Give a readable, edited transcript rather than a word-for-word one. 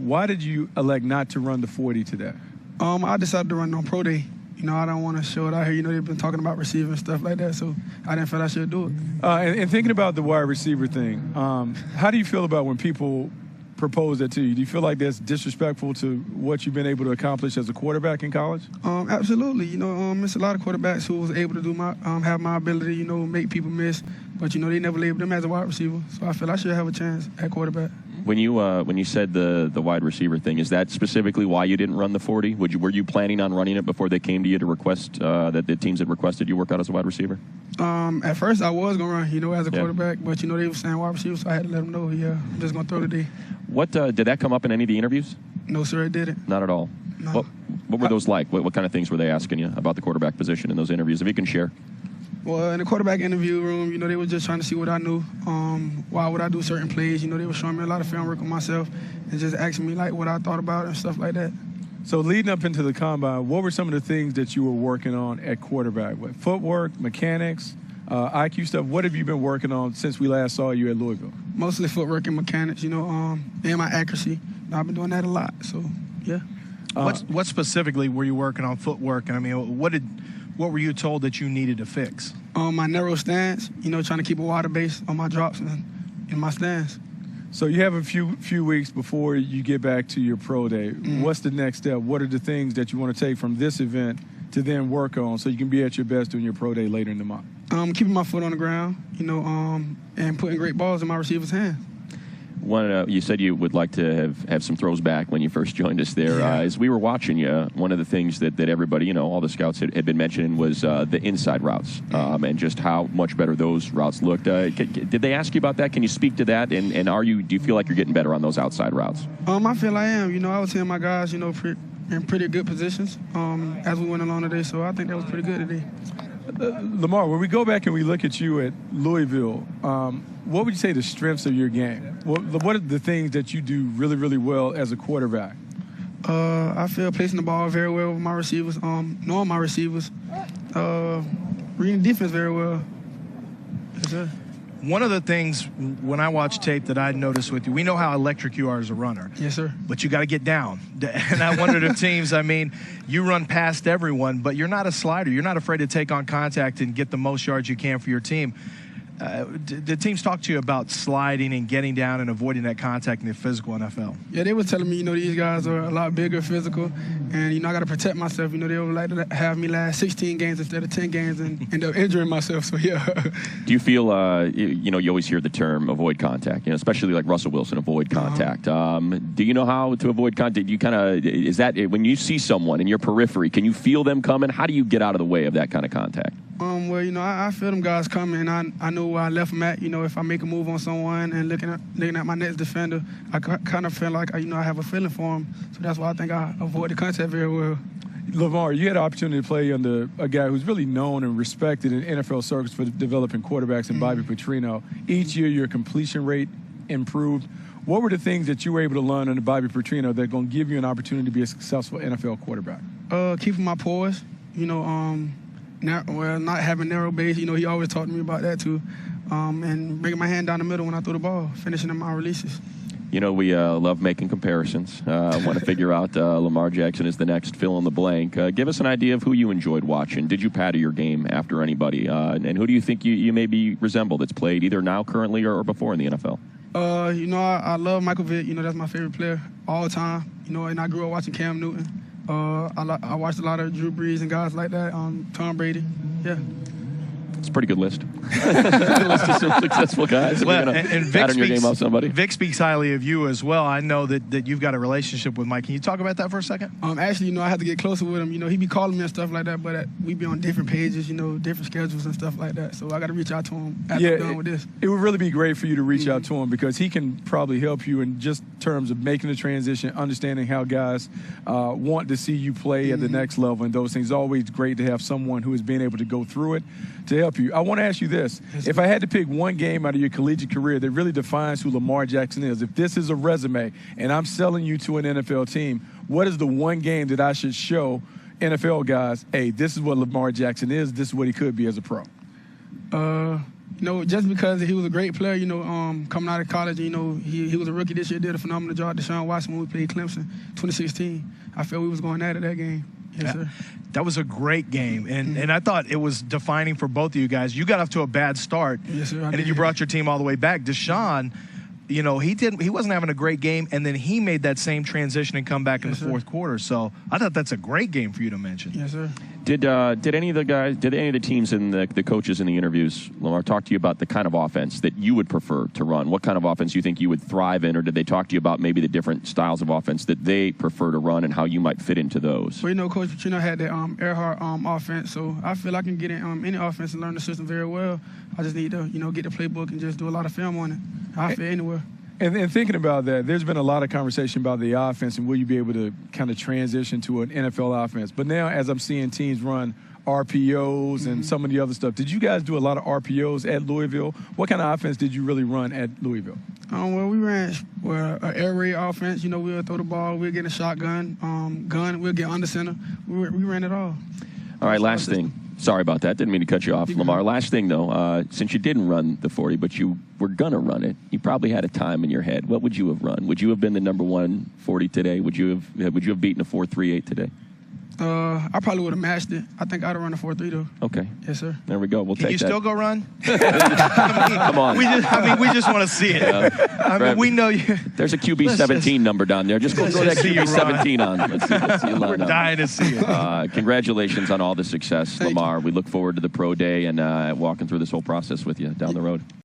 Why did you elect not to run the 40 today? I decided to run on pro day. I don't want to show it out here. They've been talking about receiving and stuff like that, so I didn't feel I should do it. And thinking about the wide receiver thing, how do you feel about when people propose that to you? Do you feel like that's disrespectful to what you've been able to accomplish as a quarterback in college? Absolutely. It's a lot of quarterbacks who was able to do have my ability, make people miss, but they never labeled them as a wide receiver. So I feel I should have a chance at quarterback. When you said the wide receiver thing, is that specifically why you didn't run the 40? Were you planning on running it before they came to you to request that the teams had requested you work out as a wide receiver? At first I was gonna run, as a quarterback, but they were saying wide receiver, so I had to let them know, I'm just gonna throw today. What did that come up in any of the interviews? No, sir, it didn't. Not at all. No. What were those like? What kind of things were they asking you about the quarterback position in those interviews? If you can share. Well, in the quarterback interview room, they were just trying to see what I knew. Why would I do certain plays? They were showing me a lot of film work on myself and just asking me, what I thought about it and stuff like that. So leading up into the combine, what were some of the things that you were working on at quarterback? What, footwork, mechanics, IQ stuff? What have you been working on since we last saw you at Louisville? Mostly footwork and mechanics, and my accuracy. I've been doing that a lot, so, yeah. What specifically were you working on footwork? And, what were you told that you needed to fix? My narrow stance, trying to keep a wider base on my drops and in my stance. So you have a few weeks before you get back to your pro day. Mm-hmm. What's the next step? What are the things that you want to take from this event to then work on so you can be at your best doing your pro day later in the month? Keeping my foot on the ground, and putting great balls in my receiver's hands. You said you would like to have some throws back when you first joined us there. Yeah. As we were watching you, one of the things that everybody, all the scouts had been mentioning was the inside routes and just how much better those routes looked. Did they ask you about that? Can you speak to that? And do you feel like you're getting better on those outside routes? I feel I am. I was seeing my guys, in pretty good positions as we went along today, so I think that was pretty good today. Lamar, when we go back and we look at you at Louisville, what would you say the strengths of your game? What are the things that you do really, really well as a quarterback? I feel placing the ball very well with my receivers, knowing my receivers, reading defense very well. Yes, sir. One of the things when I watch tape that I noticed with you, we know how electric you are as a runner. Yes, sir. But you got to get down. And I wondered if teams, you run past everyone, but you're not a slider. You're not afraid to take on contact and get the most yards you can for your team. Did teams talk to you about sliding and getting down and avoiding that contact in the physical NFL? Yeah, they were telling me, these guys are a lot bigger, physical, and, I got to protect myself. They would like to have me last 16 games instead of 10 games and end up injuring myself, so yeah. Do you feel, you always hear the term avoid contact, especially like Russell Wilson, avoid contact. Do you know how to avoid contact? Is that when you see someone in your periphery, can you feel them coming? How do you get out of the way of that kind of contact? Well, I feel them guys coming, and I know where I left them at. If I make a move on someone and looking at my next defender, I kind of feel like, I have a feeling for them. So that's why I think I avoid the contact very well. Lamar, you had the opportunity to play under a guy who's really known and respected in NFL circles for developing quarterbacks in Bobby Petrino. Each year, your completion rate improved. What were the things that you were able to learn under Bobby Petrino that are going to give you an opportunity to be a successful NFL quarterback? Keeping my poise, not having narrow base. He always talked to me about that too. And bringing my hand down the middle when I throw the ball, finishing in my releases. We love making comparisons. I want to figure out Lamar Jackson is the next fill in the blank. Give us an idea of who you enjoyed watching. Did you pattern your game after anybody? And who do you think you maybe resemble that's played either now, currently, or before in the NFL? I love Michael Vick. That's my favorite player all the time. And I grew up watching Cam Newton. I watched a lot of Drew Brees and guys like that. Tom Brady. Yeah. It's a pretty good list. Good list of some successful guys. Well, and pattern your game off somebody. Vic speaks highly of you as well. I know that you've got a relationship with Mike. Can you talk about that for a second? Actually, I have to get closer with him. He be calling me and stuff like that, but we be on different pages, different schedules and stuff like that. So I got to reach out to him after I'm done with this. It would really be great for you to reach out to him because he can probably help you in just terms of making the transition, understanding how guys want to see you play at the next level and those things. It's always great to have someone who has been able to go through it to help you. I want to ask you this. If I had to pick one game out of your collegiate career that really defines who Lamar Jackson is, if this is a resume and I'm selling you to an NFL team, what is the one game that I should show NFL guys, hey, this is what Lamar Jackson is, this is what he could be as a pro? Just because he was a great player, coming out of college, he was a rookie this year, did a phenomenal job. Deshaun Watson, when we played Clemson 2016, I felt we was going at it that game. Yes, sir. That was a great game, and I thought it was defining for both of you guys. You got off to a bad start, yes, sir, and then you brought your team all the way back. Deshaun, he wasn't having a great game, and then he made that same transition and come back in the fourth quarter. So I thought that's a great game for you to mention. Yes, sir. Did any of the teams and the coaches in the interviews, Lamar, talk to you about the kind of offense that you would prefer to run? What kind of offense you think you would thrive in, or did they talk to you about maybe the different styles of offense that they prefer to run and how you might fit into those? Well, Coach Petrino had the Earhart offense, so I feel I can get in any offense and learn the system very well. I just need to, get the playbook and just do a lot of film on it. I fit anywhere. And thinking about that, there's been a lot of conversation about the offense and will you be able to kind of transition to an NFL offense. But now as I'm seeing teams run RPOs and some of the other stuff, did you guys do a lot of RPOs at Louisville? What kind of offense did you really run at Louisville? Well, we ran an air raid offense. We'll throw the ball, we'll get a shotgun, we'll get under center. We ran it all. All right, last thing. Sorry about that. Didn't mean to cut you off, Lamar. Last thing, though, since you didn't run the 40, but you were going to run it, you probably had a time in your head. What would you have run? Would you have been the number 1 40 today? Would you have beaten a 4.38 today? I probably would have matched it. I think I'd have run a 4.3 though. Okay. Yes, sir. There we go. We'll take that. Can you still go run? Come on. We just want to see it. We know you. There's a QB 17 number down there. Just go throw that QB 17 on. Let's see you line We're up. dying to see it. Congratulations on all the success, Lamar. We look forward to the pro day and walking through this whole process with you down the road.